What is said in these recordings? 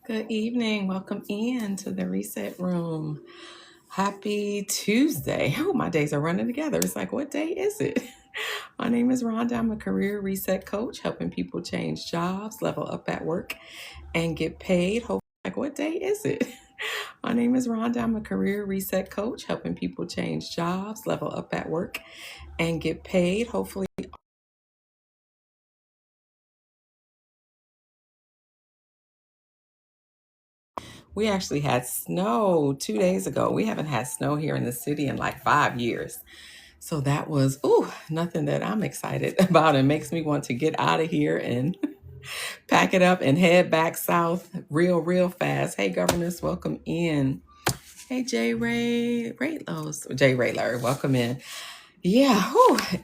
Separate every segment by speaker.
Speaker 1: Good evening. Welcome in to the Reset Room. Happy Tuesday. Oh, my days are running together. It's like, what day is it? My name is Rhonda. I'm a career reset coach, helping people change jobs, level up at work, and get paid. Like, what day is it? My name is Rhonda. I'm a career reset coach, helping people change jobs, level up at work, and get paid. Hopefully, we actually had snow 2 days ago. We haven't had snow here in the city in like 5 years. So that was, nothing that I'm excited about. It makes me want to get out of here and pack it up and head back south real fast. Hey, governors, welcome in. Hey, Jay Rayler, welcome in. Yeah,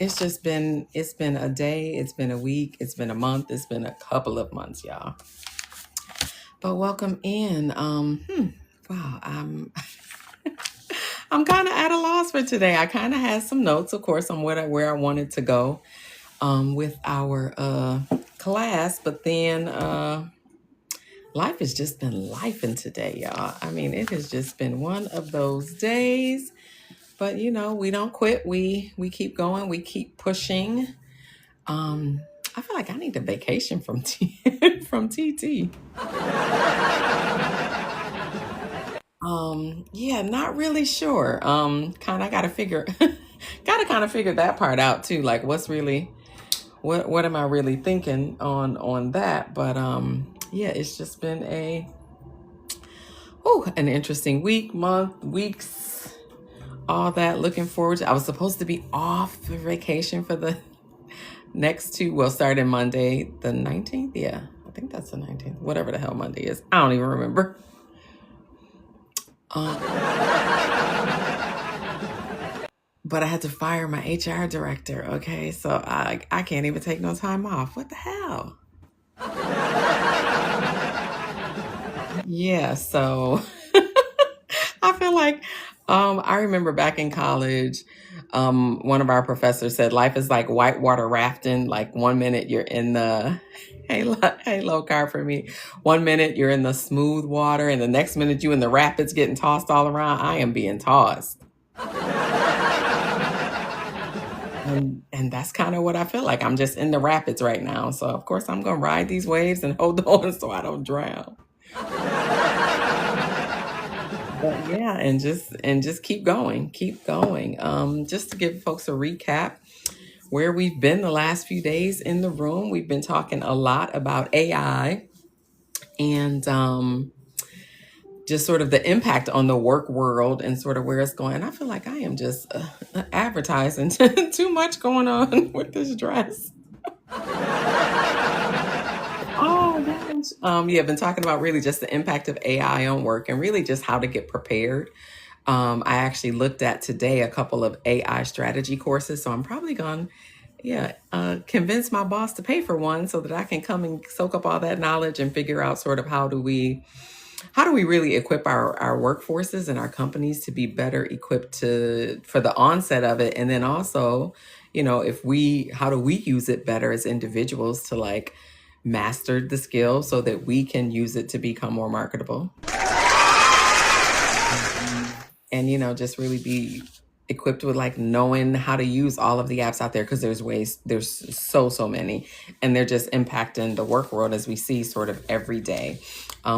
Speaker 1: it's been a day, it's been a week, it's been a month, it's been a couple of months, y'all. But welcome in. Wow, I'm kind of at a loss for today. I kind of had some notes, of course, on where I wanted to go with our class, but then life has just been lifing today, y'all. I mean, it has just been one of those days. But we don't quit. We keep going. We keep pushing. I feel like I need a vacation from from TT. Yeah, not really sure. Kind of got to figure, got to kind of figure that part out too. Like, what am I really thinking on that? But yeah, it's just been an interesting weeks, all that. Looking forward to. I was supposed to be off for vacation for the next two. Well, starting Monday the 19th. Yeah, I think that's the 19th. Whatever the hell Monday is, I don't even remember. But I had to fire my HR director. Okay, so I can't even take no time off. What the hell? Yeah, so I feel like I remember back in college, one of our professors said life is like whitewater rafting. Like 1 minute you're in the hey low car for me. 1 minute you're in the smooth water, and the next minute you in the rapids getting tossed all around. I am being tossed. And that's kind of what I feel like. I'm just in the rapids right now. So of course I'm gonna ride these waves and hold on so I don't drown. But yeah, and just keep going. Just to give folks a recap where we've been the last few days in the room, we've been talking a lot about AI and just sort of the impact on the work world and sort of where it's going. I feel like I am just advertising too much going on with this dress. Oh gosh. Yeah, I've been talking about really just the impact of AI on work and really just how to get prepared. I actually looked at today a couple of AI strategy courses, so I'm probably going to, convince my boss to pay for one so that I can come and soak up all that knowledge and figure out sort of how do we really equip our workforces and our companies to be better equipped for the onset of it, and then also, how do we use it better as individuals to like master the skill so that we can use it to become more marketable, and just really be equipped with like knowing how to use all of the apps out there, because there's so many, and they're just impacting the work world as we see sort of every day.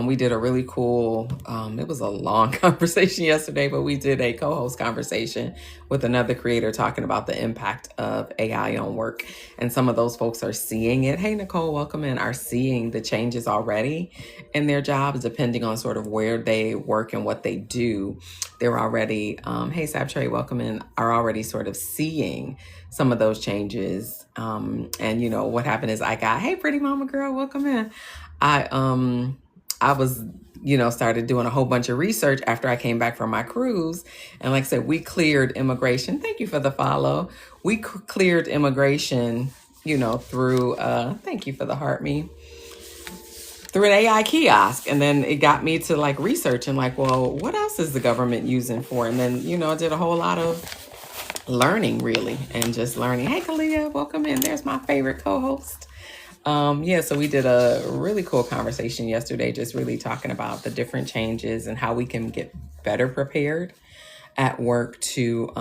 Speaker 1: We did a really cool, it was a long conversation yesterday, but we did a co-host conversation with another creator talking about the impact of AI on work. And some of those folks are seeing it. Hey, Nicole, welcome in, are seeing the changes already in their jobs, depending on sort of where they work and what they do. They're already, hey, Sabtre, welcome in, are already sort of seeing some of those changes. And what happened is hey, pretty mama girl, welcome in. I was, started doing a whole bunch of research after I came back from my cruise. And like I said, we cleared immigration. Thank you for the follow. We cleared immigration, through, thank you for the heart me, through an AI kiosk. And then it got me to like research and like, well, what else is the government using for? And then, I did a whole lot of learning really, and just learning. Hey, Kalia, welcome in. There's my favorite co-host. Yeah, so we did a really cool conversation yesterday, just really talking about the different changes and how we can get better prepared at work to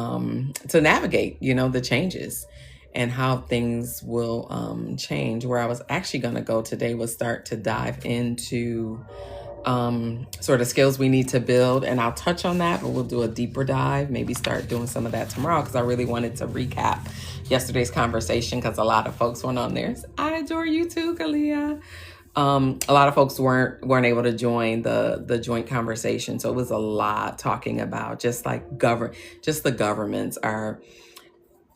Speaker 1: navigate, the changes and how things will change. Where I was actually going to go today was start to dive into sort of skills we need to build, and I'll touch on that, but we'll do a deeper dive, maybe start doing some of that tomorrow, because I really wanted to recap yesterday's conversation, because a lot of folks went on there. I adore you too, Kalia. A lot of folks weren't able to join the joint conversation, so it was a lot talking about just like just the governments are,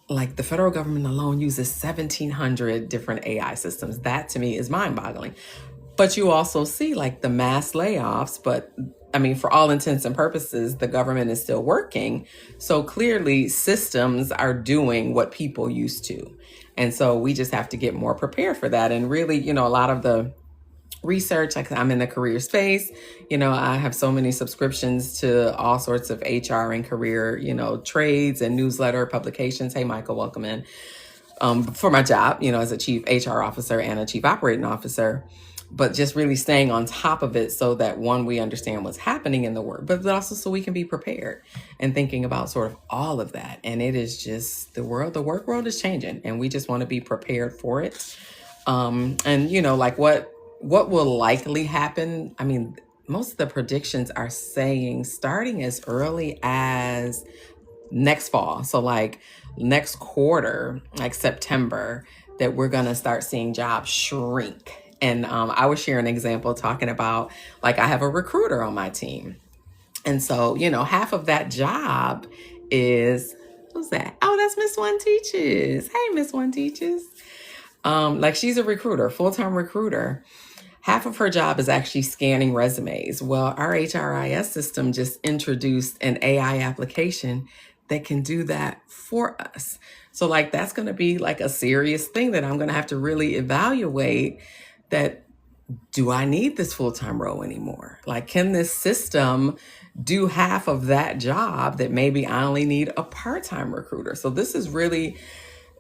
Speaker 1: like the federal government alone uses 1,700 different AI systems. That to me is mind-boggling. But you also see like the mass layoffs, but I mean, for all intents and purposes, the government is still working. So clearly systems are doing what people used to. And so we just have to get more prepared for that. And really, a lot of the research, like I'm in the career space, I have so many subscriptions to all sorts of HR and career, trades and newsletter publications. Hey, Michael, welcome in. For my job, as a chief HR officer and a chief operating officer, but just really staying on top of it so that one, we understand what's happening in the work, but also so we can be prepared and thinking about sort of all of that. And it is just the work world is changing, and we just want to be prepared for it. And like what will likely happen. I mean, most of the predictions are saying starting as early as next fall. So like next quarter, like September, that we're going to start seeing jobs shrink. And I was sharing an example talking about, like, I have a recruiter on my team. And so, half of that job is, who's that? Oh, that's Miss One Teaches. Hey, Miss One Teaches. Like she's a recruiter, full-time recruiter. Half of her job is actually scanning resumes. Well, our HRIS system just introduced an AI application that can do that for us. So like, that's going to be like a serious thing that I'm going to have to really evaluate. That, do I need this full-time role anymore? Like, can this system do half of that job that maybe I only need a part-time recruiter? So this is really,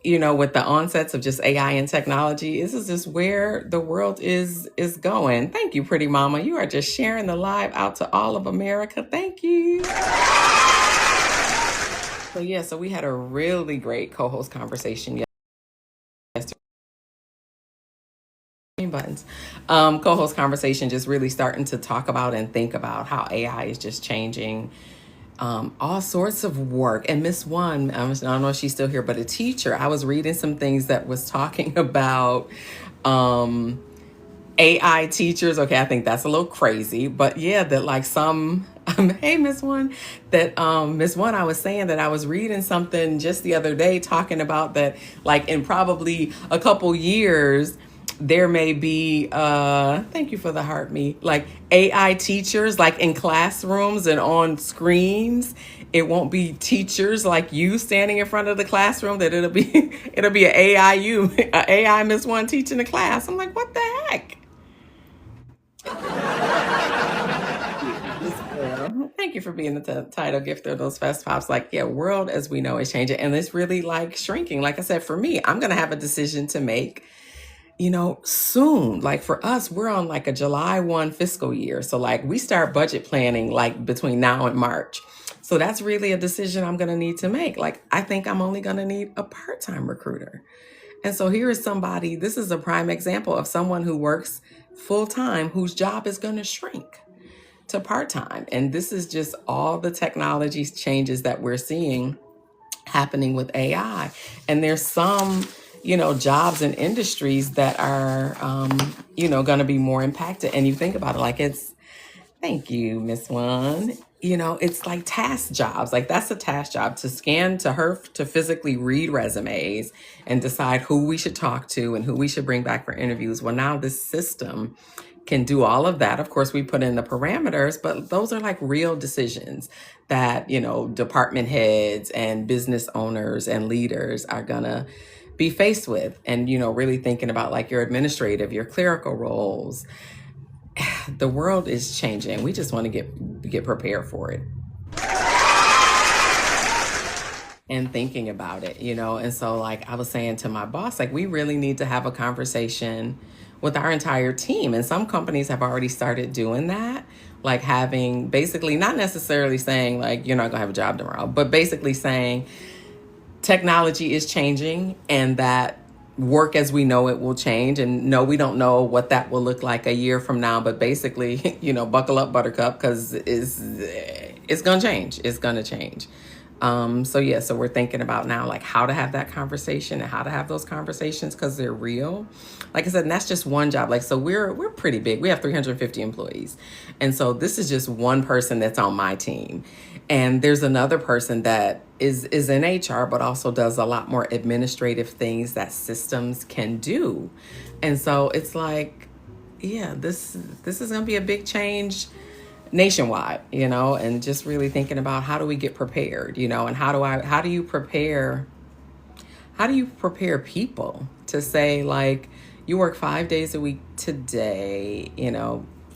Speaker 1: with the onsets of just AI and technology, this is just where the world is going. Thank you, pretty mama. You are just sharing the live out to all of America. Thank you. So we had a really great co-host conversation yesterday. Buttons. Co-host conversation, just really starting to talk about and think about how AI is just changing all sorts of work. And Miss One, I don't know if she's still here, but a teacher, I was reading some things that was talking about AI teachers. Okay, I think that's a little crazy, but yeah, that like some, hey, Miss One, that Miss One, I was saying that I was reading something just the other day talking about that, like in probably a couple years, there may be, thank you for the heart me, like AI teachers, like in classrooms and on screens. It won't be teachers like you standing in front of the classroom, that it'll be an AI Miss One teaching the class. I'm like, what the heck? Thank you for being the title gifter of those fest pops. Like, yeah, world as we know is changing, and it's really like shrinking. Like I said, for me, I'm going to have a decision to make, soon. Like for us, we're on like a July 1 fiscal year. So like we start budget planning like between now and March. So that's really a decision I'm going to need to make. Like, I think I'm only going to need a part-time recruiter. And so here is somebody, this is a prime example of someone who works full-time, whose job is going to shrink to part-time. And this is just all the technology changes that we're seeing happening with AI. And there's some, jobs and industries that are, going to be more impacted. And you think about it, like thank you, Miss One. It's like task jobs. Like that's a task job, to scan, to physically read resumes and decide who we should talk to and who we should bring back for interviews. Well, now this system can do all of that. Of course, we put in the parameters, but those are like real decisions that, department heads and business owners and leaders are gonna be faced with. And, really thinking about like your administrative, your clerical roles. The world is changing. We just want to get prepared for it. and thinking about it, And so, like, I was saying to my boss, like, we really need to have a conversation with our entire team. And some companies have already started doing that, like having basically not necessarily saying, like, you're not going to have a job tomorrow, but basically saying technology is changing and that work as we know it will change. And no, we don't know what that will look like a year from now, but basically, buckle up, buttercup, because it's going to change. It's going to change. So we're thinking about now, like, how to have that conversation and how to have those conversations because they're real. Like I said, and that's just one job. Like, so we're pretty big. We have 350 employees. And so this is just one person that's on my team. And there's another person that is in HR, but also does a lot more administrative things that systems can do. And so it's like, yeah, this is going to be a big change nationwide, and just really thinking about how do we get prepared, and how do you prepare people to say, like, you work 5 days a week today,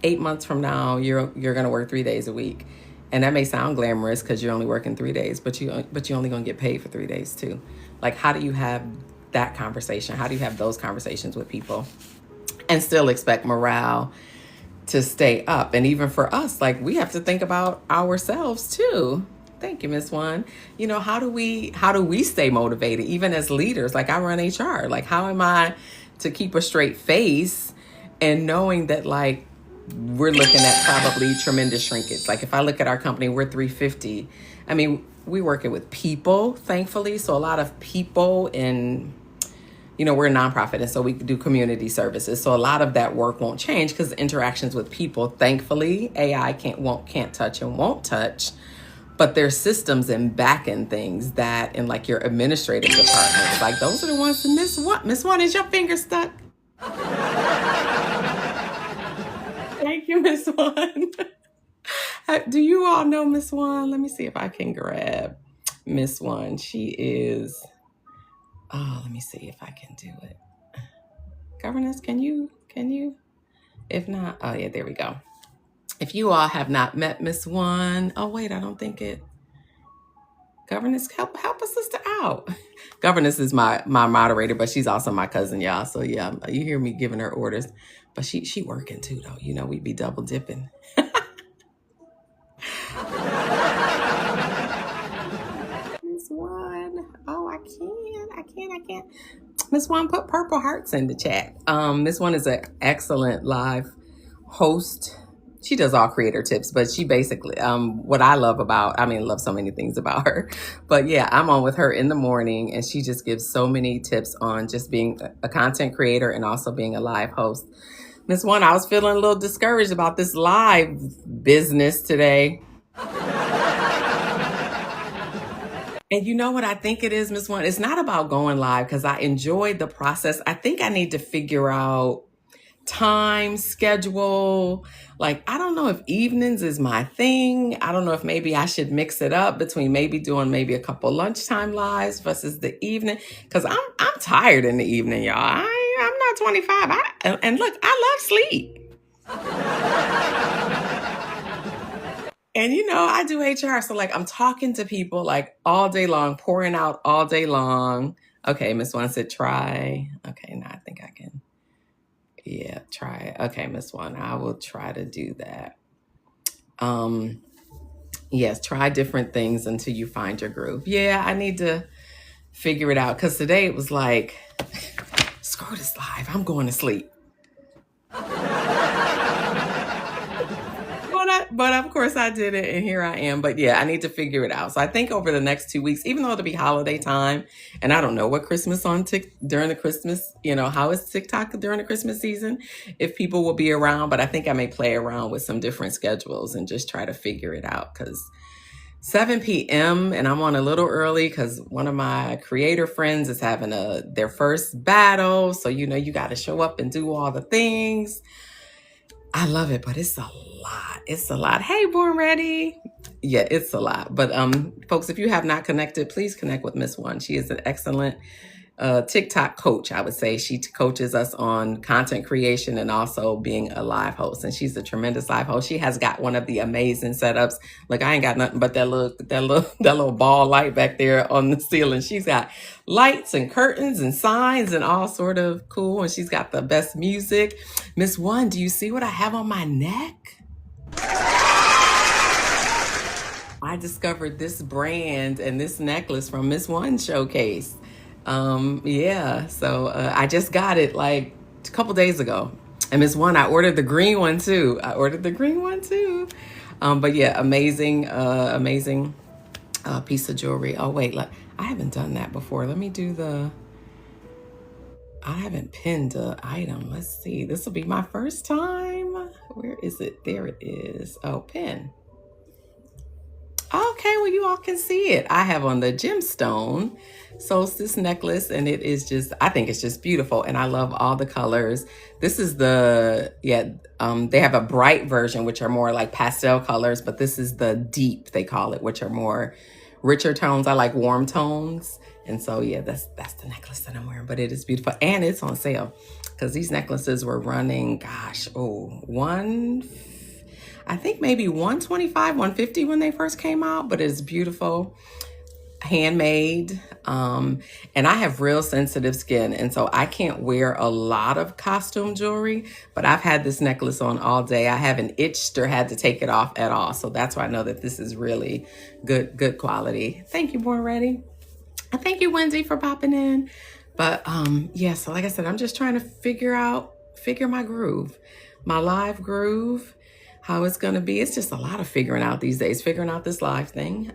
Speaker 1: 8 months from now, you're going to work 3 days a week. And that may sound glamorous because you're only working 3 days, but you're only going to get paid for 3 days too. Like, how do you have that conversation? How do you have those conversations with people and still expect morale to stay up? And even for us, like, we have to think about ourselves too. Thank you, Miss One. How do we stay motivated even as leaders? Like, I run HR. Like, how am I to keep a straight face and knowing that, like, we're looking at probably tremendous shrinkage. Like, if I look at our company, we're 350. I mean, we working with people, thankfully. So a lot of people in, we're a nonprofit, and so we do community services. So a lot of that work won't change because interactions with people, thankfully, AI can't touch and won't touch. But there's systems and back-end things that in, like, your administrative departments, like, those are the ones to miss. What? Miss One, is your finger stuck? Thank you, Miss One. Do you all know Miss One? Let me see if I can grab Miss One. She is, let me see if I can do it. Governance, can you? If not, oh yeah, there we go. If you all have not met Miss One, oh wait, I don't think it. Governance, help a sister out. Governance is my moderator, but she's also my cousin, y'all. So yeah, you hear me giving her orders, but she working too, though. We be double dipping. Miss One, oh, I can't. Miss One, put purple hearts in the chat. Miss One is an excellent live host. She does all creator tips, but she basically, what I love love so many things about her, but yeah, I'm on with her in the morning and she just gives so many tips on just being a content creator and also being a live host. Miss One, I was feeling a little discouraged about this live business today. And you know what I think it is, Miss One? It's not about going live because I enjoyed the process. I think I need to figure out time, schedule. Like, I don't know if evenings is my thing. I don't know if maybe I should mix it up between maybe doing maybe a couple lunchtime lives versus the evening. Because I'm tired in the evening, y'all. I'm not 25. And look, I love sleep. And I do HR. So, like, I'm talking to people like all day long, pouring out all day long. Okay, Miss One said try. Okay, now I think I can. Yeah, try it. Okay, Miss One, I will try to do that. Yes, try different things until you find your groove. Yeah, I need to figure it out because today it was like, screw this live, I'm going to sleep. But of course I did it and here I am. But yeah, I need to figure it out. So I think over the next 2 weeks, even though it'll be holiday time and I don't know what Christmas during the Christmas, how is TikTok during the Christmas season, if people will be around, but I think I may play around with some different schedules and just try to figure it out because 7 p.m. and I'm on a little early because one of my creator friends is having their first battle. So, you got to show up and do all the things. I love it, but it's a lot. It's a lot. Hey, Born Ready. Yeah, it's a lot. But folks, if you have not connected, please connect with Miss One. She is an excellent TikTok coach, I would say. She coaches us on content creation and also being a live host. And she's a tremendous live host. She has got one of the amazing setups. Like, I ain't got nothing but that little ball light back there on the ceiling. She's got lights and curtains and signs and all sort of cool. And she's got the best music. Miss One, do you see what I have on my neck? I discovered this brand and this necklace from Miss One Showcase. Yeah, so I just got it like a couple days ago. And Miss One, I ordered the green one too. But yeah, amazing piece of jewelry. Oh wait, I haven't done that before. Let me do I haven't pinned the item. Let's see. This will be my first time. Where is it? There it is. Oh, pin. Okay, well, you all can see it. I have on the gemstone solstice necklace, and it is just, I think it's just beautiful, and I love all the colors. This is they have a bright version, which are more like pastel colors, but this is the deep, they call it, which are more richer tones. I like warm tones, and so yeah, that's the necklace that I'm wearing, but it is beautiful, and it's on sale, because these necklaces were running, I think maybe 125, 150 when they first came out, but it's beautiful, handmade. And I have real sensitive skin, and so I can't wear a lot of costume jewelry, but I've had this necklace on all day. I haven't itched or had to take it off at all. So that's why I know that this is really good quality. Thank you, Born Ready. And thank you, Wendy, for popping in. But yeah, so like I said, I'm just trying to figure my groove, my live groove, how it's going to be. It's just a lot of figuring out these days, figuring out this live thing,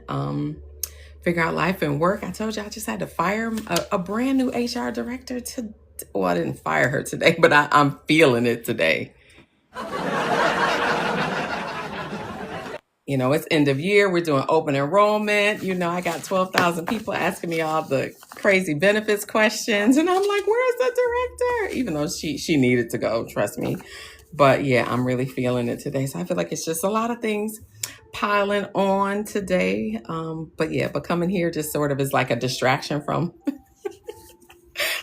Speaker 1: figure out life and work. I told you I just had to fire a brand new HR director I didn't fire her today, but I'm feeling it today. You know, it's end of year. We're doing open enrollment. You know, I got 12,000 people asking me all the crazy benefits questions. And I'm like, where's the director? Even though she needed to go, trust me. But yeah, I'm really feeling it today. So I feel like it's just a lot of things piling on today. But coming here just sort of is like a distraction from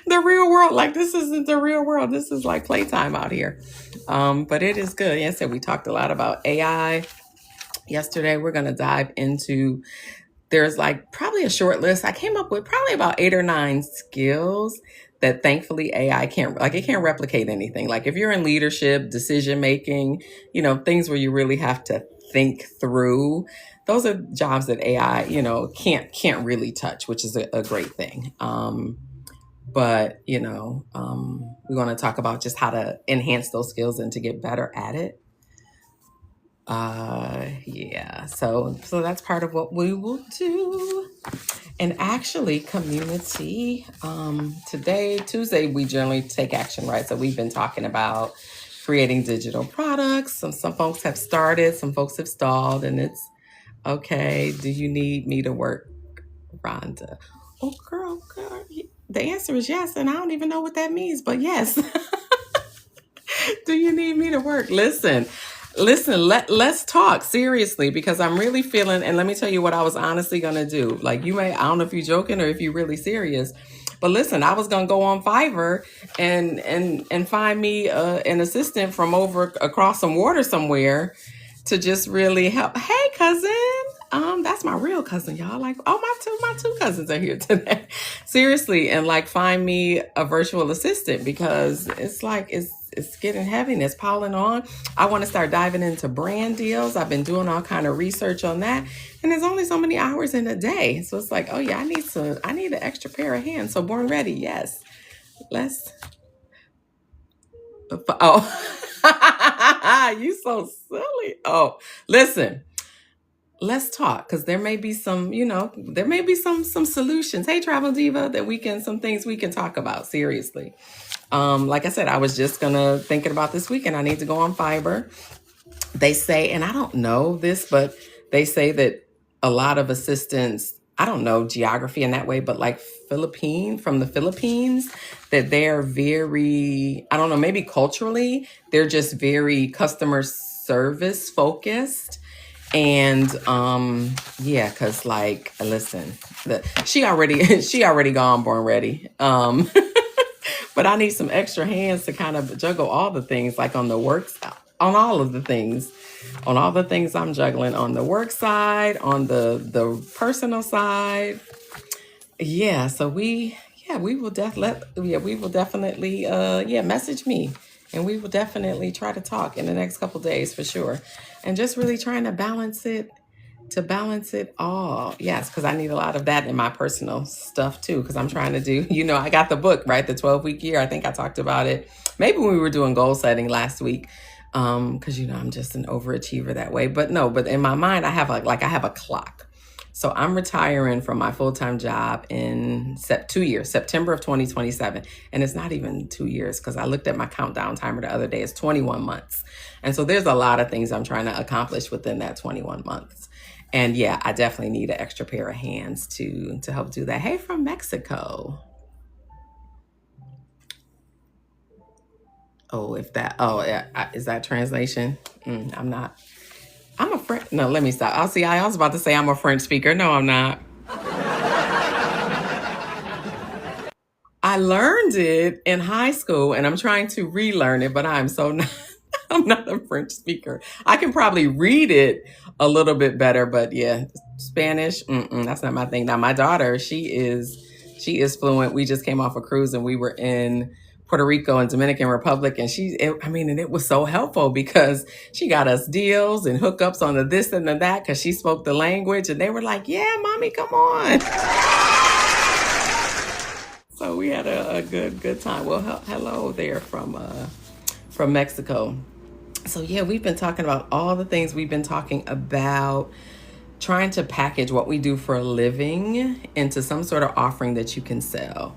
Speaker 1: the real world. Like, this isn't the real world. This is like playtime out here. But it is good. Yes, we talked a lot about AI yesterday. We're going to dive into, there's like probably a short list. I came up with probably about 8 or 9 skills that thankfully AI can't replicate anything. Like if you're in leadership, decision making, you know, things where you really have to think through, those are jobs that AI, you know, can't really touch, which is a great thing. But you know, we're going to talk about just how to enhance those skills and to get better at it. Yeah, so that's part of what we will do. And actually, community, today, Tuesday, we generally take action, right? So we've been talking about creating digital products. Some folks have started, some folks have stalled, and it's okay. Do you need me to work, Rhonda? Oh, girl, the answer is yes, and I don't even know what that means, but yes. Do you need me to work? Listen, let's talk seriously, because I'm really feeling, and let me tell you what I was honestly going to do. Like, I don't know if you're joking or if you're really serious, but listen, I was going to go on Fiverr and find me an assistant from across some water somewhere to just really help. Hey, cousin. That's my real cousin, y'all. Like, oh, my two cousins are here today. Seriously, and like find me a virtual assistant, because it's like it's getting heavy and it's piling on. I want to start diving into brand deals. I've been doing all kind of research on that, and there's only so many hours in a day. So it's like, oh yeah, I need an extra pair of hands. So Born Ready, yes. Let's. Oh, you so silly. Oh, listen. Let's talk, because there may be some solutions. Hey, Travel Diva, some things we can talk about seriously. Like I said, I was just thinking about this weekend. I need to go on Fiverr. They say, and I don't know this, but they say that a lot of assistants, I don't know geography in that way, but like from the Philippines, that they're very, I don't know, maybe culturally, they're just very customer service focused. And yeah, because like listen, she already she already gone born ready. But I need some extra hands to kind of juggle all the things, like on the works, on all of the things, on all the things I'm juggling on the work side, on the personal side. Yeah, so we will we will definitely message me, and we will definitely try to talk in the next couple days for sure. And just really trying to balance it all. Yes, because I need a lot of that in my personal stuff too. Because I'm trying to do, I got the book, right? The 12-week year. I think I talked about it maybe when we were doing goal setting last week. Because I'm just an overachiever that way. But no, but in my mind, I have I have a clock. So I'm retiring from my full-time job in 2 years, September of 2027. And it's not even 2 years because I looked at my countdown timer the other day. It's 21 months. And so there's a lot of things I'm trying to accomplish within that 21 months. And yeah, I definitely need an extra pair of hands to help do that. Hey, from Mexico. Oh, yeah, is that translation? I'm not. I'm a French. No, let me stop. I was about to say I'm a French speaker. No, I'm not. I learned it in high school and I'm trying to relearn it, but I'm so not. I'm not a French speaker. I can probably read it a little bit better, but yeah, Spanish, that's not my thing. Now, my daughter, she is fluent. We just came off a cruise and we were in Puerto Rico and Dominican Republic, and and it was so helpful because she got us deals and hookups on the this and the that because she spoke the language, and they were like, "Yeah, mommy, come on." So we had a good time. Well, hello there from Mexico. So yeah, we've been talking about all the things we've been talking about, trying to package what we do for a living into some sort of offering that you can sell.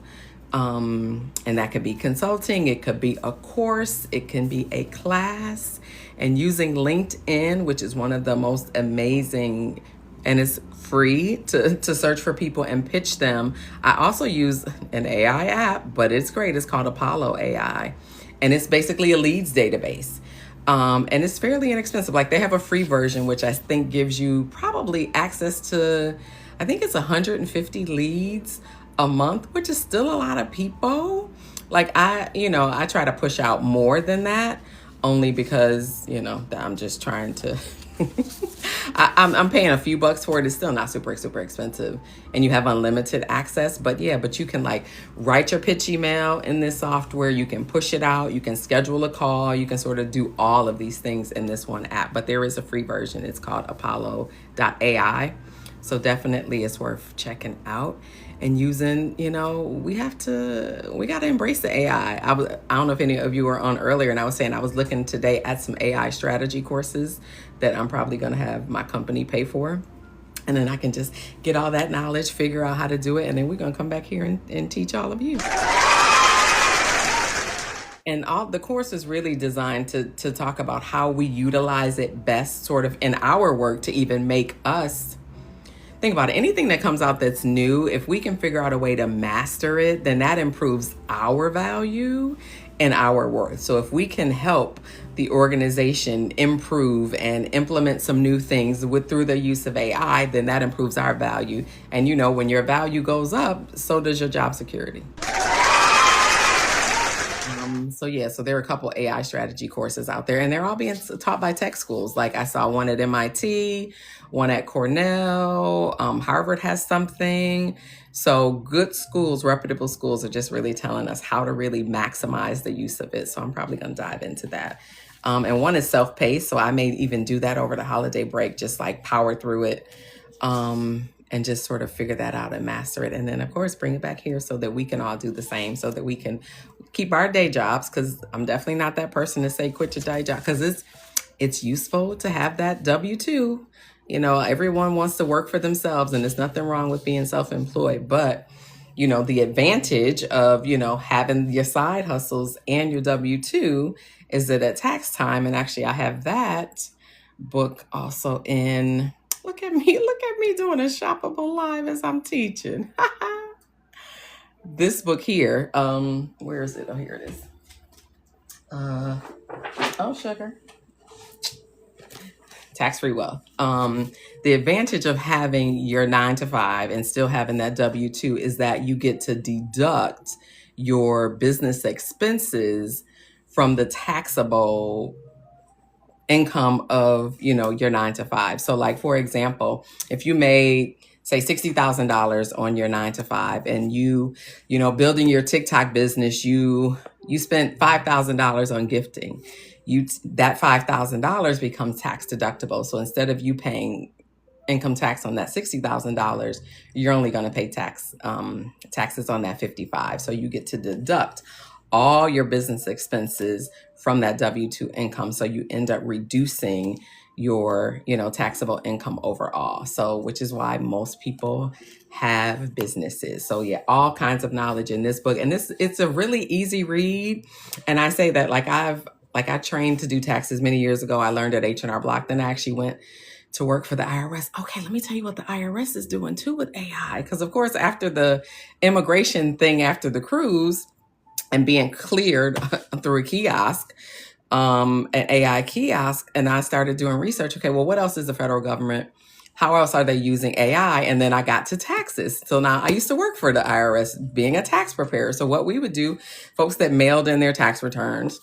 Speaker 1: And that could be consulting, it could be a course, it can be a class, and using LinkedIn, which is one of the most amazing, and it's free to search for people and pitch them. I also use an AI app, but it's great. It's called Apollo AI, and it's basically a leads database. And it's fairly inexpensive. Like they have a free version, which I think gives you probably access to, I think it's 150 leads a month, which is still a lot of people. Like I try to push out more than that only because, I'm just trying to, I'm paying a few bucks for it. It's still not super, super expensive. And you have unlimited access. But yeah, but you can like write your pitch email in this software. You can push it out. You can schedule a call. You can sort of do all of these things in this one app. But there is a free version. It's called Apollo.ai. So definitely it's worth checking out and using. We got to embrace the AI. I don't know if any of you were on earlier, and I was saying I was looking today at some AI strategy courses that I'm probably going to have my company pay for. And then I can just get all that knowledge, figure out how to do it, and then we're going to come back here and teach all of you. And all the course is really designed to talk about how we utilize it best sort of in our work to even make us think about it. Anything that comes out that's new, if we can figure out a way to master it, then that improves our value and our worth. So if we can help the organization improve and implement some new things through the use of AI, then that improves our value. And when your value goes up, so does your job security. So there are a couple AI strategy courses out there, and they're all being taught by tech schools. Like I saw one at MIT, one at Cornell, Harvard has something. So good schools, reputable schools are just really telling us how to really maximize the use of it. So I'm probably going to dive into that. And one is self-paced. So I may even do that over the holiday break, just like power through it. And just sort of figure that out and master it. And then, of course, bring it back here so that we can all do the same, so that we can keep our day jobs. Because I'm definitely not that person to say quit your day job, because it's useful to have that W-2. Everyone wants to work for themselves, and there's nothing wrong with being self-employed. But, the advantage of, having your side hustles and your W-2 is that at tax time, and actually I have that book also in... Look at me doing a shoppable live as I'm teaching. This book here, where is it? Oh, here it is. Oh, sugar. tax-free wealth. The advantage of having your 9 to 5 and still having that W-2 is that you get to deduct your business expenses from the taxable income of, your 9 to 5. So like, for example, if you made say $60,000 on your 9 to 5 and building your TikTok business, you spent $5,000 on gifting, that $5,000 becomes tax deductible. So instead of you paying income tax on that $60,000, you're only going to pay taxes on that 55. So you get to deduct all your business expenses from that W-2 income. So you end up reducing your, taxable income overall. So, which is why most people have businesses. So yeah, all kinds of knowledge in this book. And it's a really easy read. And I say that I trained to do taxes many years ago. I learned at H&R Block. Then I actually went to work for the IRS. Okay, let me tell you what the IRS is doing too with AI. Because of course, after the immigration thing, after the cruise and being cleared through a kiosk, an AI kiosk, and I started doing research. Okay, well, what else is the federal government? How else are they using AI? And then I got to taxes. So now I used to work for the IRS being a tax preparer. So what we would do, folks that mailed in their tax returns,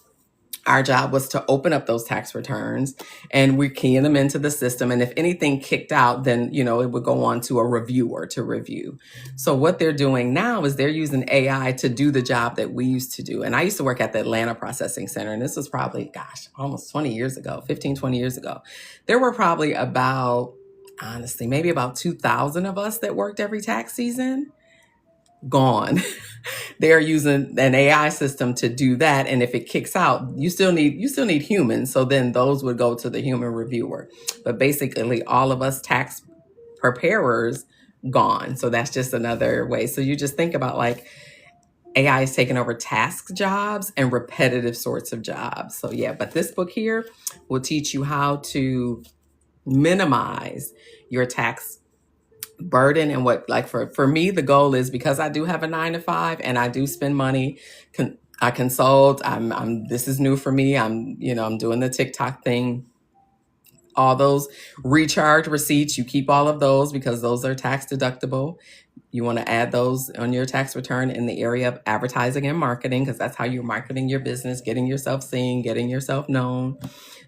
Speaker 1: our job was to open up those tax returns and we're keying them into the system. And if anything kicked out, then, it would go on to a reviewer to review. So what they're doing now is they're using AI to do the job that we used to do. And I used to work at the Atlanta Processing Center. And this was probably, almost 20 years ago, 15, 20 years ago. There were probably maybe about 2,000 of us that worked every tax season. Gone. They're using an AI system to do that. And if it kicks out, you still need humans. So then those would go to the human reviewer. But basically all of us tax preparers gone. So that's just another way. So you just think about like AI is taking over task jobs and repetitive sorts of jobs. So yeah, but this book here will teach you how to minimize your tax burden. And what, like for me, the goal is, because I do have a 9 to 5 and I do spend money, I consult, this is new for me. I'm doing the TikTok thing, all those recharge receipts, you keep all of those because those are tax deductible. You want to add those on your tax return in the area of advertising and marketing, because that's how you're marketing your business, getting yourself seen, getting yourself known,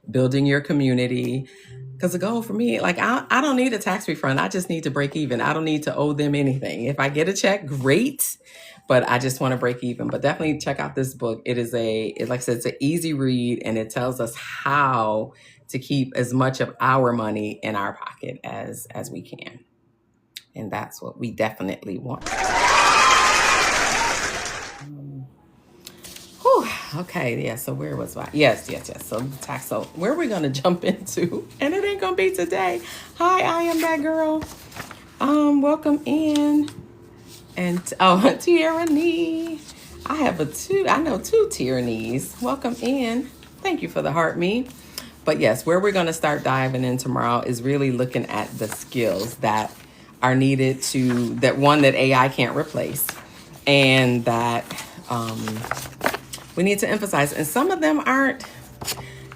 Speaker 1: building your community. Because the goal for me, like, I don't need a tax refund. I just need to break even. I don't need to owe them anything. If I get a check, great, but I just want to break even. But definitely check out this book. It is like I said, it's an easy read, and it tells us how to keep as much of our money in our pocket as we can. And that's what we definitely want. Okay, yeah, so where was I? Yes. So tax. So where are we going to jump into? And it ain't going to be today. Hi, I am that girl. Welcome in. And Tierney. I know two Tierneys. Welcome in. Thank you for the heart me. But yes, where we're going to start diving in tomorrow is really looking at the skills that are needed that AI can't replace, and that we need to emphasize. And some of them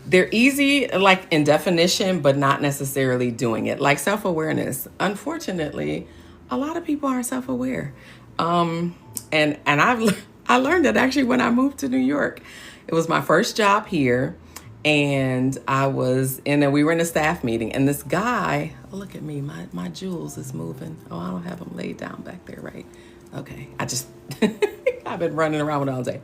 Speaker 1: they're easy, like in definition, but not necessarily doing it. Like self-awareness. Unfortunately, a lot of people aren't self-aware. And I learned that actually when I moved to New York. It was my first job here. And we were in a staff meeting, and this guy, look at me, my jewels is moving. Oh, I don't have them laid down back there, right? Okay. I've been running around with all day.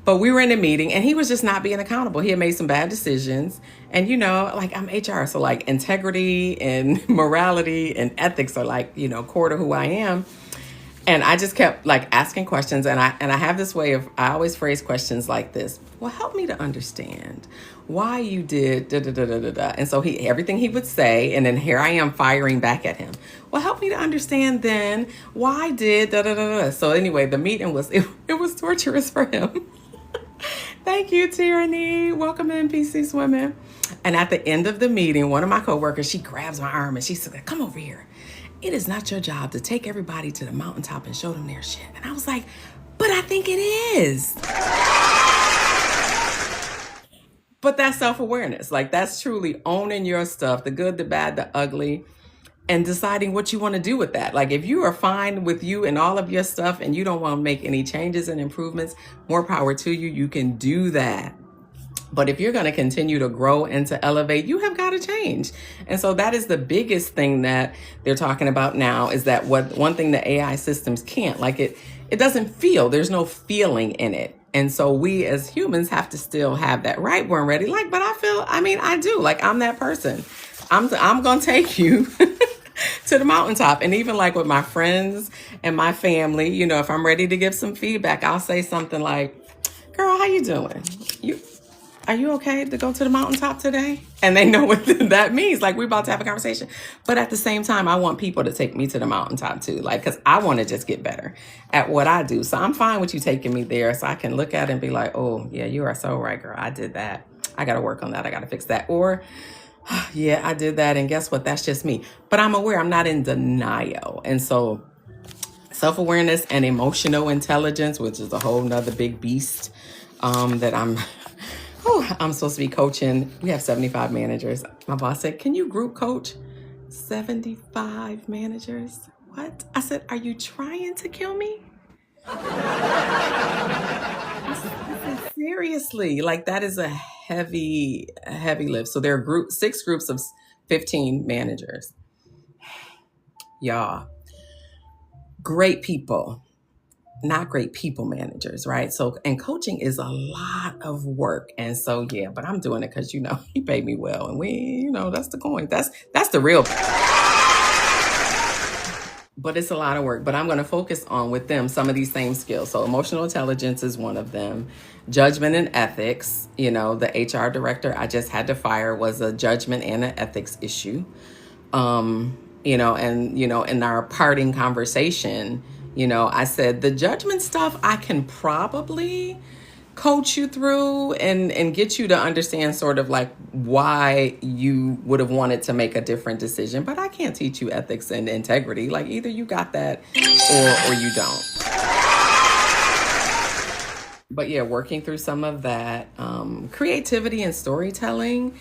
Speaker 1: But we were in a meeting, and he was just not being accountable. He had made some bad decisions. And, like, I'm HR, so like integrity and morality and ethics are like, core to who I am. And I just kept like asking questions, and I have this way of, I always phrase questions like this. Well, help me to understand why you did da da da da da da. And so everything he would say, and then here I am firing back at him. Well, help me to understand then why did da da da da. So anyway, the meeting was torturous for him. Thank you, Tierney. Welcome in, PC Swimming. And at the end of the meeting, one of my coworkers, she grabs my arm and she said, "Come over here. It is not your job to take everybody to the mountaintop and show them their shit." And I was like, but I think it is. But that's self-awareness. Like that's truly owning your stuff, the good, the bad, the ugly, and deciding what you want to do with that. Like if you are fine with you and all of your stuff and you don't want to make any changes and improvements, more power to you. You can do that. But if you're going to continue to grow and to elevate, you have got to change. And so that is the biggest thing that they're talking about now, is that one thing the AI systems can't, like it doesn't feel, there's no feeling in it. And so we as humans have to still have that, right? We're ready. Like, but I do, like I'm that person. I'm going to take you to the mountaintop. And even like with my friends and my family, you know, if I'm ready to give some feedback, I'll say something like, girl, how you doing? Are you okay to go to the mountaintop today? And they know what that means. Like, we're about to have a conversation. But at the same time, I want people to take me to the mountaintop too. Like, because I want to just get better at what I do. So I'm fine with you taking me there so I can look at it and be like, oh, yeah, you are so right, girl. I did that. I got to work on that. I got to fix that. Or, yeah, I did that. And guess what? That's just me. But I'm aware. I'm not in denial. And so self-awareness and emotional intelligence, which is a whole nother big beast that I'm supposed to be coaching. We have 75 managers. My boss said, can you group coach 75 managers? What? I said, are you trying to kill me? I said, seriously, like that is a heavy lift. So there are 6 groups of 15 managers. Y'all, great people. Not great people managers, right? So, and coaching is a lot of work. And so, yeah, but I'm doing it because, you know, he paid me well. And we, you know, that's the coin. That's the real. But it's a lot of work. But I'm going to focus on with them some of these same skills. So emotional intelligence is one of them. Judgment and ethics. You know, the HR director I just had to fire was a judgment and an ethics issue. You know, and, you know, in our parting conversation, you know, I said the judgment stuff I can probably coach you through and get you to understand sort of like why you would have wanted to make a different decision. But I can't teach you ethics and integrity. Like either you got that or you don't. But yeah, working through some of that, creativity and storytelling.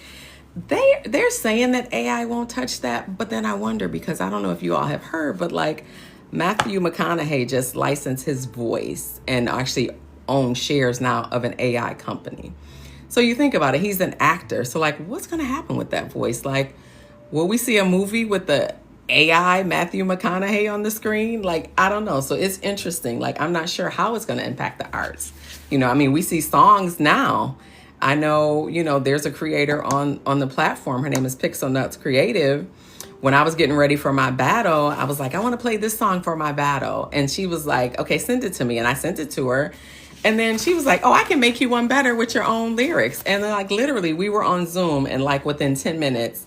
Speaker 1: They're saying that AI won't touch that. But then I wonder, because I don't know if you all have heard, but like Matthew McConaughey just licensed his voice and actually owns shares now of an AI company. So you think about it, he's an actor. So like, what's going to happen with that voice? Like, will we see a movie with the AI Matthew McConaughey on the screen? Like, I don't know. So it's interesting. Like, I'm not sure how it's going to impact the arts. You know, I mean, we see songs now. I know, you know, there's a creator on the platform. Her name is Pixel Nuts Creative. When I was getting ready for my battle, I was like, I want to play this song for my battle. And she was like, okay, send it to me. And I sent it to her. And then she was like, oh, I can make you one better with your own lyrics. And then like literally we were on Zoom and like within 10 minutes,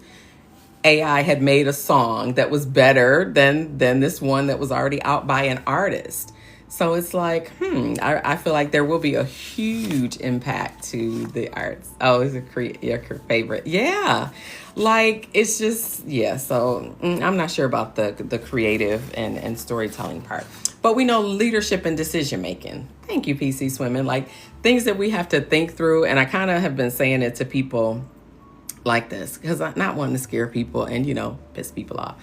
Speaker 1: AI had made a song that was better than this one that was already out by an artist. So it's like, I feel like there will be a huge impact to the arts. Oh, is it your favorite? Yeah. Like, it's just, yeah. So I'm not sure about the creative and storytelling part. But we know leadership and decision making. Thank you, PC Swimming. Like, things that we have to think through. And I kind of have been saying it to people like this because I'm not wanting to scare people and, you know, piss people off.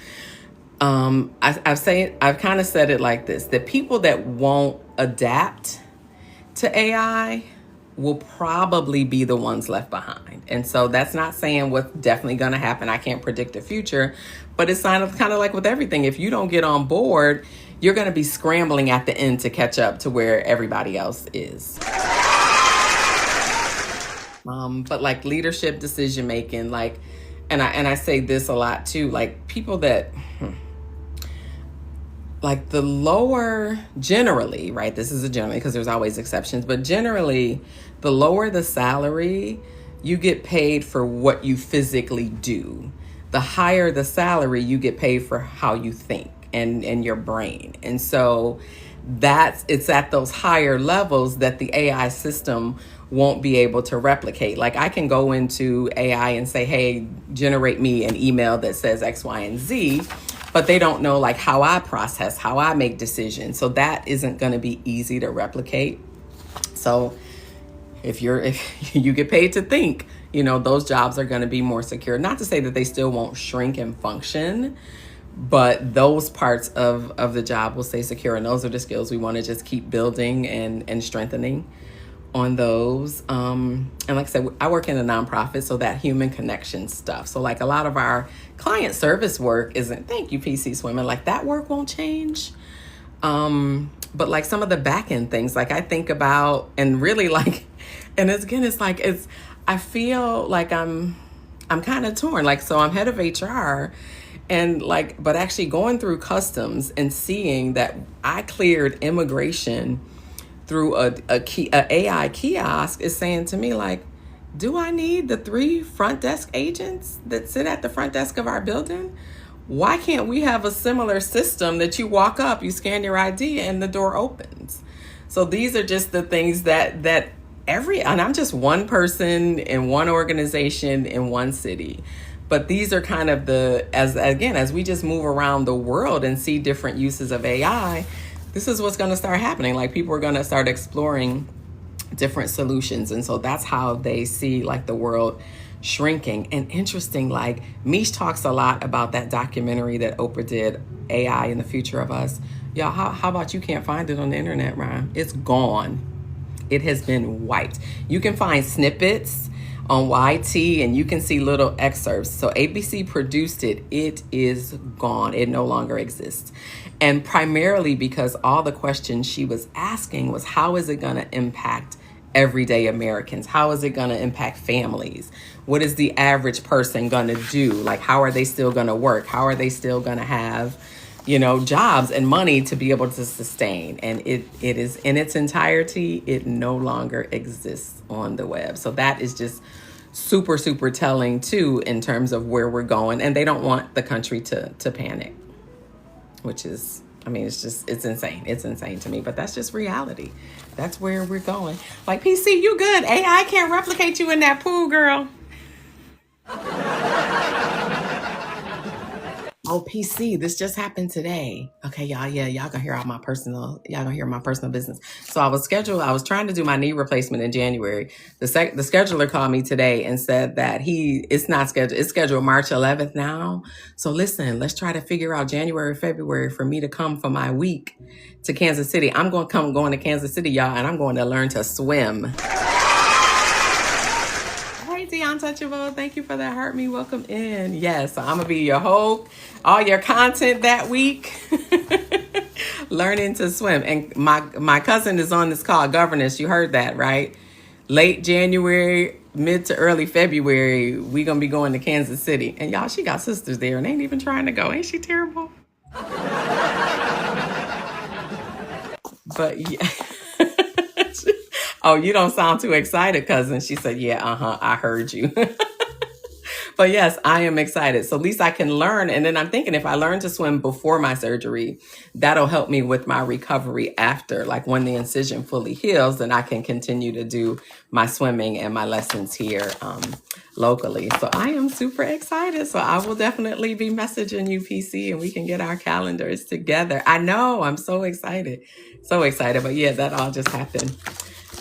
Speaker 1: I've kind of said it like this, that people that won't adapt to AI will probably be the ones left behind. And so that's not saying what's definitely going to happen. I can't predict the future, but it's kind of like with everything. If you don't get on board, you're going to be scrambling at the end to catch up to where everybody else is. But like leadership, decision making, like, and I say this a lot too, like people that, like the lower, generally, right? This is a generally because there's always exceptions, but generally, the lower the salary, you get paid for what you physically do. The higher the salary, you get paid for how you think and your brain. And so it's at those higher levels that the AI system won't be able to replicate. Like I can go into AI and say, hey, generate me an email that says X, Y, and Z, but they don't know like how I process, how I make decisions. So that isn't going to be easy to replicate. So if you get paid to think, those jobs are going to be more secure. Not to say that they still won't shrink and function, but those parts of the job will stay secure, and those are the skills we want to just keep building and strengthening on those. And like I said, I work in a nonprofit, so that human connection stuff. So like a lot of our client service work isn't, thank you, PC Swimming, like that work won't change. But like some of the back end things, like I think about, and really like, and it's like, I feel like I'm kind of torn. Like, so I'm head of HR, and like, but actually going through customs and seeing that I cleared immigration through a AI kiosk is saying to me, like, do I need the 3 front desk agents that sit at the front desk of our building? Why can't we have a similar system that you walk up, you scan your ID, and the door opens? So these are just the things that and I'm just one person in one organization in one city. But these are kind of as we just move around the world and see different uses of AI, this is what's going to start happening. Like people are going to start exploring different solutions. And so that's how they see like the world shrinking. And interesting, like Mish talks a lot about that documentary that Oprah did, AI and the Future of Us. Y'all, how about you can't find it on the internet, Ryan? It's gone. It has been wiped. You can find snippets on YT and you can see little excerpts. So ABC produced it. It is gone. It no longer exists. And primarily because all the questions she was asking was, how is it going to impact everyday Americans? How is it going to impact families? What is the average person going to do? Like, how are they still going to work? How are they still going to have, jobs and money to be able to sustain? And it is in its entirety, it no longer exists on the web. So that is just super, super telling too, in terms of where we're going. And they don't want the country to panic, which is, it's insane. It's insane to me, but that's just reality. That's where we're going. Like, PC, you good. AI can't replicate you in that pool, girl. Oh, PC, this just happened today. Okay, y'all, yeah, y'all gonna hear my personal business. So I was trying to do my knee replacement in January. The scheduler called me today and said that it's not scheduled. It's scheduled March 11th now. So listen, let's try to figure out January, February for me to come for my week to Kansas City. I'm going to Kansas City, y'all, and I'm going to learn to swim. The Untouchable, thank you for that. Heart Me, welcome in. Yes, so I'm gonna be your whole, all your content that week. Learning to swim. And my cousin is on this call, Governess. You heard that, right? Late January, mid to early February, we gonna be going to Kansas City. And y'all, she got sisters there and ain't even trying to go. Ain't she terrible? But yeah. Oh, you don't sound too excited, cousin. She said, yeah, I heard you. But yes, I am excited. So at least I can learn. And then I'm thinking if I learn to swim before my surgery, that'll help me with my recovery after. Like when the incision fully heals, then I can continue to do my swimming and my lessons here locally. So I am super excited. So I will definitely be messaging you, PC, and we can get our calendars together. I know, I'm so excited. So excited. But yeah, that all just happened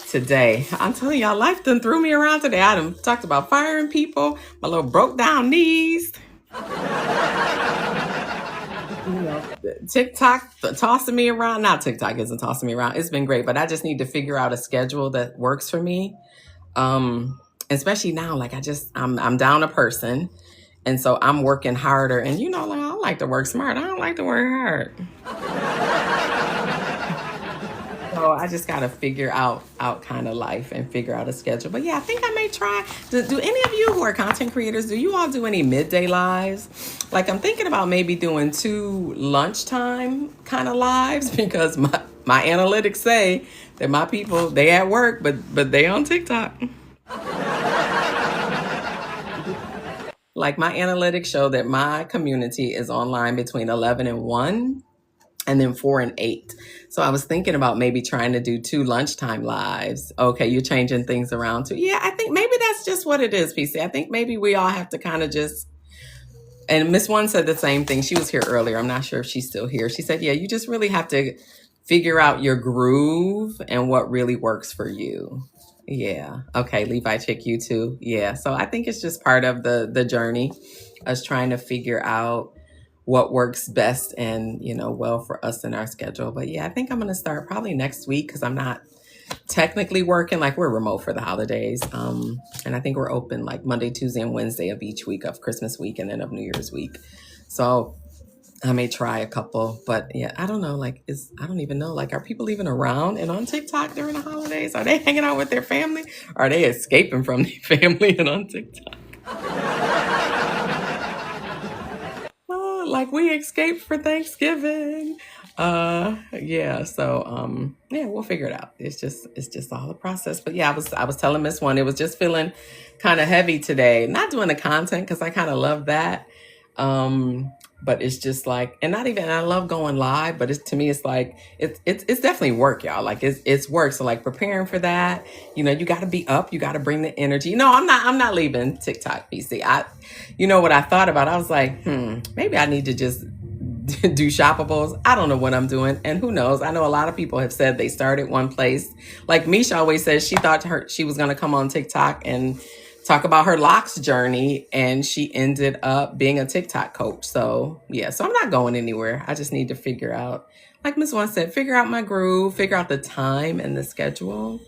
Speaker 1: today. I'm telling y'all, life done threw me around today. I done talked about firing people, my little broke down knees. TikTok tossing me around. Not TikTok isn't tossing me around. It's been great, but I just need to figure out a schedule that works for me. Especially now, like I'm down a person. And so I'm working harder. And like I like to work smart. I don't like to work hard. So I just got to figure out kind of life and figure out a schedule. But yeah, I think I may try. Do any of you who are content creators, do you all do any midday lives? Like I'm thinking about maybe doing 2 lunchtime kind of lives because my analytics say that my people, they at work, but they on TikTok. Like my analytics show that my community is online between 11 and 1. And then 4 and 8. So I was thinking about maybe trying to do 2 lunchtime lives. Okay, you're changing things around too. Yeah, I think maybe that's just what it is, PC. I think maybe we all have to kind of just, and Miss One said the same thing. She was here earlier. I'm not sure if she's still here. She said, yeah, you just really have to figure out your groove and what really works for you. Yeah. Okay. Levi Chick, you too. Yeah. So I think it's just part of the journey, us trying to figure out what works best and well for us in our schedule. But yeah, I think I'm gonna start probably next week because I'm not technically working. Like we're remote for the holidays, and I think we're open like Monday, Tuesday, and Wednesday of each week of Christmas week and then of New Year's week. So I may try a couple, but yeah, I don't know. Like, I don't even know. Like, are people even around and on TikTok during the holidays? Are they hanging out with their family? Are they escaping from their family and on TikTok? Oh, like we escaped for Thanksgiving. Yeah. So, yeah, we'll figure it out. It's just all a process. But yeah, I was telling Miss One, it was just feeling kind of heavy today. Not doing the content because I kind of love that. But it's just like, and not even, I love going live, but to me, it's like, it's definitely work, y'all. Like it's work. So like preparing for that, you got to be up, you got to bring the energy. No, I'm not leaving TikTok, PC. What I thought about, I was like, maybe I need to just do shoppables. I don't know what I'm doing. And who knows? I know a lot of people have said they started one place. Like Misha always says she thought she was going to come on TikTok and talk about her locks journey, and she ended up being a TikTok coach. So yeah, so I'm not going anywhere. I just need to figure out, like Miss One said, figure out my groove, figure out the time and the schedule.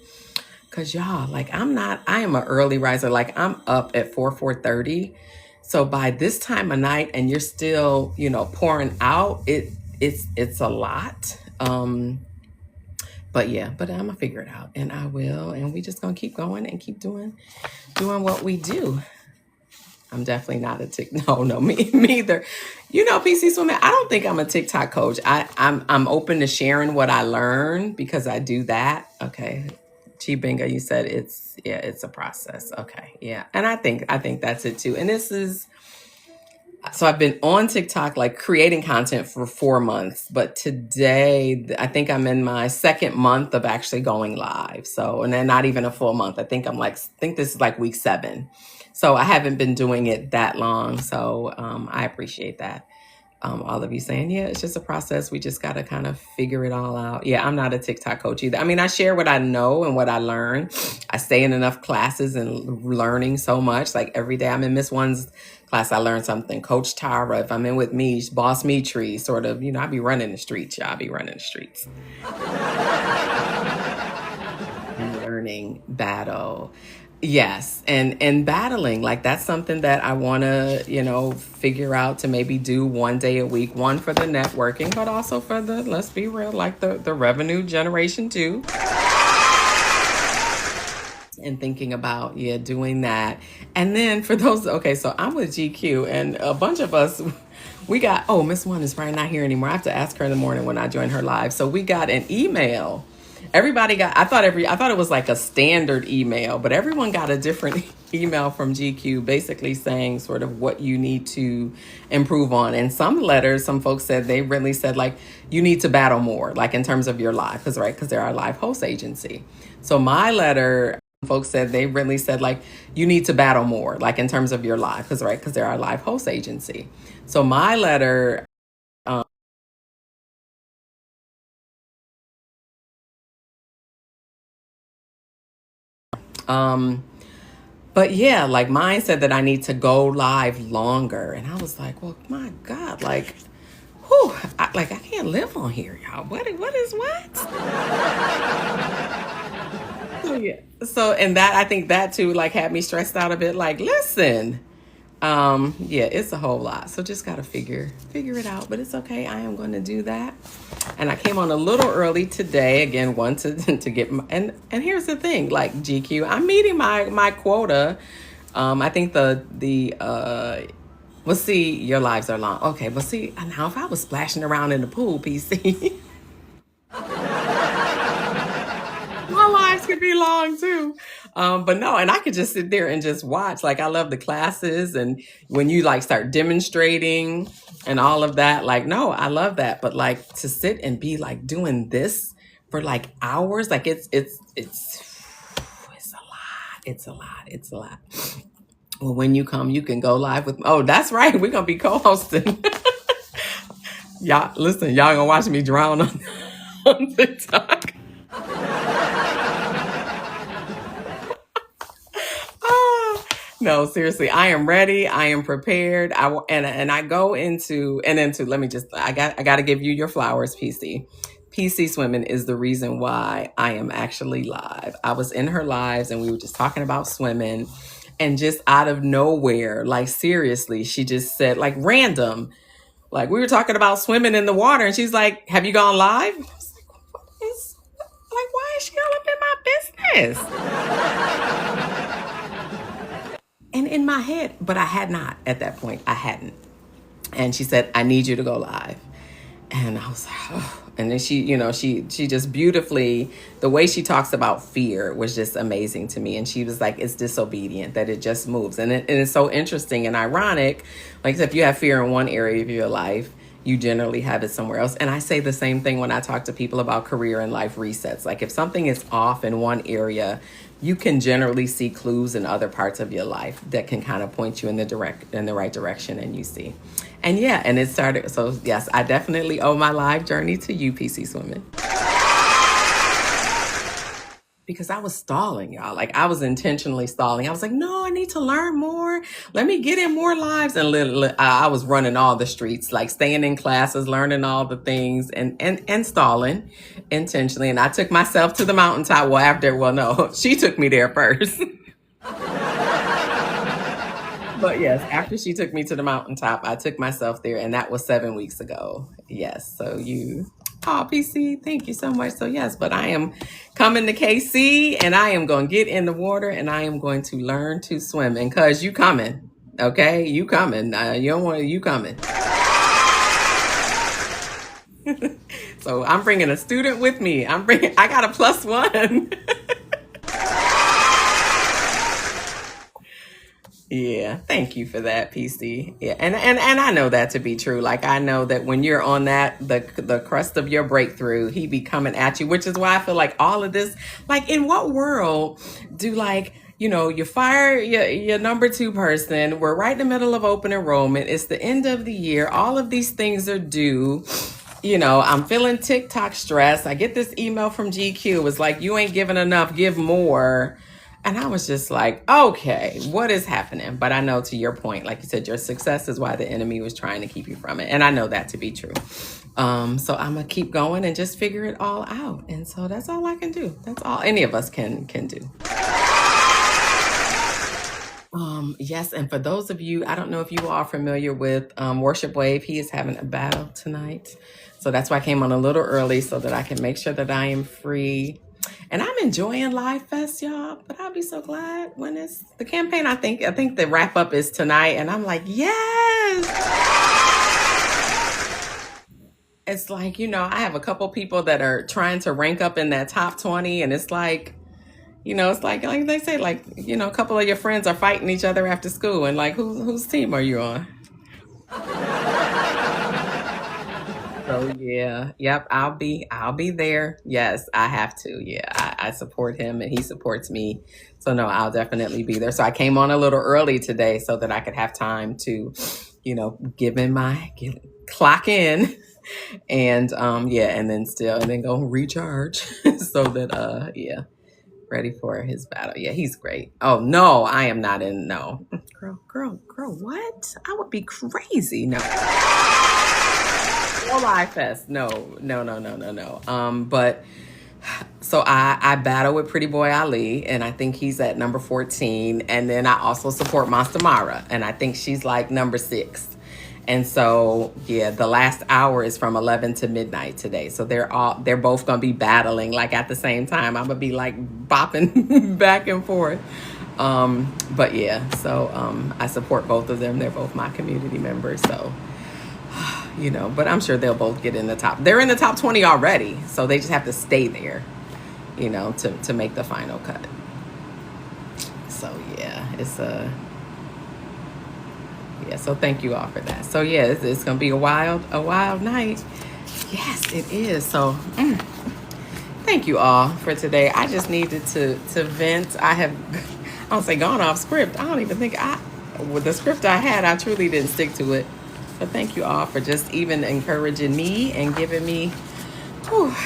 Speaker 1: Cause y'all, like I am an early riser. Like I'm up at 4:30. So by this time of night and you're still, pouring out, it's a lot. But yeah, but I'm gonna figure it out, and I will, and we just gonna keep going and keep doing what we do. I'm definitely not a no, me either. PC Swimming, I don't think I'm a TikTok coach. I'm open to sharing what I learn because I do that. Okay. Chi Binga, you said it's a process. Okay. Yeah. And I think that's it too. And so I've been on TikTok, like creating content for 4 months, but today I think I'm in my second month of actually going live. So, and then not even a full month. I think this is like week 7. So I haven't been doing it that long. So I appreciate that. All of you saying, yeah, it's just a process. We just got to kind of figure it all out. Yeah, I'm not a TikTok coach either. I mean, I share what I know and what I learn. I stay in enough classes and learning so much. Like every day I'm in Miss One's class, I learn something. Coach Tara, if I'm in with me, Boss Me Tree, sort of, I be running the streets. Y'all be running the streets. Learning battle. Yes, and battling, like that's something that I want to, figure out to maybe do one day a week, one for the networking, but also for let's be real, like the revenue generation too. And thinking about, doing that. And then for those, okay, so I'm with GQ and a bunch of us, we got, Miss One is probably not here anymore. I have to ask her in the morning when I join her live. So we got an email. Everybody got, I thought it was like a standard email, but everyone got a different email from GQ basically saying sort of what you need to improve on. And some letters, some folks said, they really said like, you need to battle more, like in terms of your live, because they're our live host agency. So my letter, folks said, they really said like, you need to battle more, like in terms of your live, because they're our live host agency. So my letter, but yeah, like mine said that I need to go live longer. And I was like, well, my God, like, whew, I can't live on here, y'all. What is what? Yeah. So, and that, I think that too, like had me stressed out a bit. Like, listen, yeah, it's a whole lot. So just got to figure it out, but it's okay. I am going to do that. And I came on a little early today. Again, to get my, and here's the thing, like GQ, I'm meeting my quota. I think well, see, your lives are long. Okay, but see, now if I was splashing around in the pool, PC, my lives could be long too. But no, and I could just sit there and just watch. Like I love the classes and when you like start demonstrating and all of that. Like, no, I love that. But like to sit and be like doing this for like hours, like it's a lot. It's a lot. It's a lot. Well, when you come, you can go live with. Oh, that's right. We're gonna be co-hosting. Y'all, listen. Y'all gonna watch me drown on TikTok. No, seriously, I am ready. I am prepared. And I go into let me just I got to give you your flowers, PC. PC Swimming is the reason why I am actually live. I was in her lives and we were just talking about swimming, and just out of nowhere, like seriously, she just said like random, like we were talking about swimming in the water, and she's like, "Have you gone live?" I was like, "What is like? Why is she all up in my business?" And in my head, but I had not at that point. I hadn't. And she said, "I need you to go live." And I was like, oh. And then she just beautifully, the way she talks about fear was just amazing to me. And she was like, it's disobedient, that it just moves. And it's so interesting and ironic. Like I said, if you have fear in one area of your life, you generally have it somewhere else. And I say the same thing when I talk to people about career and life resets. Like if something is off in one area, you can generally see clues in other parts of your life that can kind of point you in the right direction, and you see. And yeah, and it started. So yes, I definitely owe my live journey to you, PC Swimming. Because I was stalling, y'all. Like I was intentionally stalling. I was like, no, I need to learn more. Let me get in more lives. And I was running all the streets, like staying in classes, learning all the things, and stalling intentionally. And I took myself to the mountaintop. No, she took me there first. But yes, after she took me to the mountaintop, I took myself there, and that was 7 weeks ago. Yes, so PC, thank you so much. So yes, but I am coming to KC, and I am going to get in the water, and I am going to learn to swim. And cause you coming, okay? You coming? You don't want you coming. So I'm bringing a student with me. I got a +1. Yeah, thank you for that, PC. Yeah, and I know that to be true. Like I know that when you're on the crust of your breakthrough, he be coming at you, which is why I feel like all of this, like in what world do you fire your number 2 person, we're right in the middle of open enrollment, it's the end of the year, all of these things are due. I'm feeling TikTok stress. I get this email from GQ. It's like, you ain't giving enough, give more. And I was just like, okay, what is happening? But I know, to your point, like you said, your success is why the enemy was trying to keep you from it. And I know that to be true. So I'm going to keep going and just figure it all out. And so that's all I can do. That's all any of us can do. Yes, and for those of you, I don't know if you are familiar with Worship Wave. He is having a battle tonight. So that's why I came on a little early, so that I can make sure that I am free. And I'm enjoying Live Fest, y'all. But I'll be so glad when it's the campaign. I think the wrap up is tonight, and I'm like, yes. It's like, I have a couple people that are trying to rank up in that top 20, and it's like, it's like they say, like, a couple of your friends are fighting each other after school, and like, whose team are you on? So yeah, yep, I'll be there. Yes, I have to. Yeah, I support him and he supports me. So no, I'll definitely be there. So I came on a little early today so that I could have time to, clock in and and then go recharge so that ready for his battle. Yeah, he's great. Oh no, I am not in. No, girl, what? I would be crazy. No. No Live Fest. No. But so I battle with Pretty Boy Ali, and I think he's at number 14. And then I also support Monster Mara, and I think she's like number 6. And so yeah, the last hour is from 11 to midnight today. So they're both gonna be battling like at the same time. I'm gonna be like bopping back and forth. But yeah, so I support both of them. They're both my community members. So but I'm sure they'll both get in the top. They're in the top 20 already, so they just have to stay there, to make the final cut. So yeah, so thank you all for that. So yeah, it's gonna be a wild night. Yes, it is. So thank you all for today. I just needed to vent. I don't say gone off script. I don't even think with the script I had, I truly didn't stick to it. But thank you all for just even encouraging me and giving me,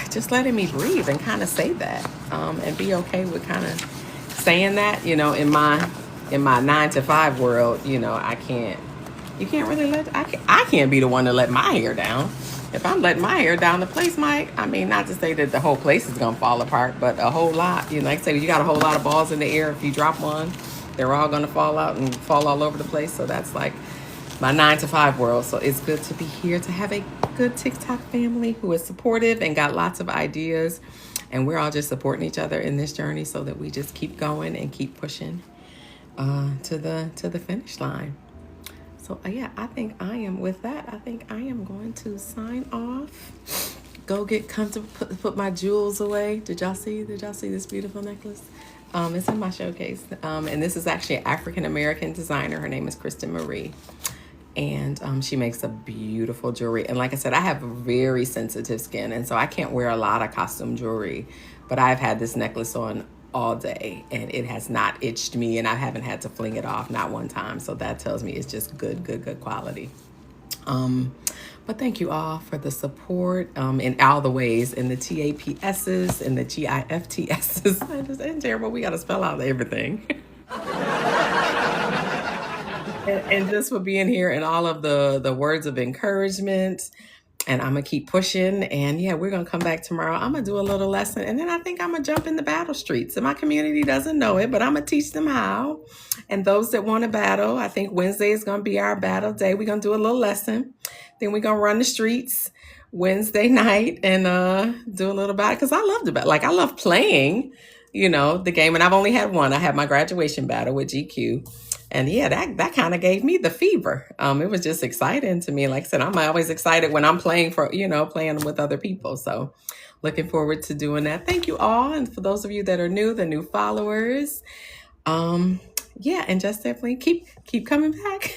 Speaker 1: just letting me breathe and kind of say that, and be okay with kind of saying that, in my in my 9 to 5 world, you know, I can't. You can't really I can't be the one to let my hair down. If I'm letting my hair down, the place might. I mean, not to say that the whole place is gonna fall apart, but a whole lot. You know, like I say, you got a whole lot of balls in the air. If you drop one, they're all gonna fall out and fall all over the place. So that's like my 9 to 5 world. So it's good to be here to have a good TikTok family who is supportive and got lots of ideas. And we're all just supporting each other in this journey so that we just keep going and keep pushing to the finish line. So yeah, I think I am with that. I think I am going to sign off. Go get comfortable. Put my jewels away. Did y'all see this beautiful necklace? It's in my showcase. And this is actually an African American designer. Her name is Kristen Marie. And she makes a beautiful jewelry. And like I said, I have very sensitive skin, and so I can't wear a lot of costume jewelry. But I've had this necklace on all day, and it has not itched me, and I haven't had to fling it off, not one time. So that tells me it's just good quality. But thank you all for the support in all the ways, in the TAPSs, in the GIFTSs. It's terrible. We got to spell out everything. And just for being here and all of the words of encouragement. And I'm going to keep pushing. And yeah, we're going to come back tomorrow. I'm going to do a little lesson. And then I think I'm going to jump in the battle streets. And my community doesn't know it, but I'm going to teach them how. And those that want to battle, I think Wednesday is going to be our battle day. We're going to do a little lesson. Then we're going to run the streets Wednesday night and do a little battle. Because I love the battle. Like, I love playing, you know, the game. And I've only had one. I had my graduation battle with GQ. And yeah, that kind of gave me the fever. It was just exciting to me. Like I said, I'm always excited when I'm playing playing with other people. So looking forward to doing that. Thank you all. And for those of you that are new, the new followers, yeah, and just definitely keep coming back.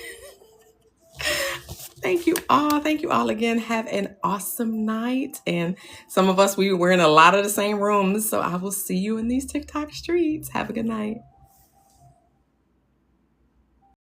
Speaker 1: Thank you all. Thank you all again. Have an awesome night. And some of us, we're in a lot of the same rooms. So I will see you in these TikTok streets. Have a good night.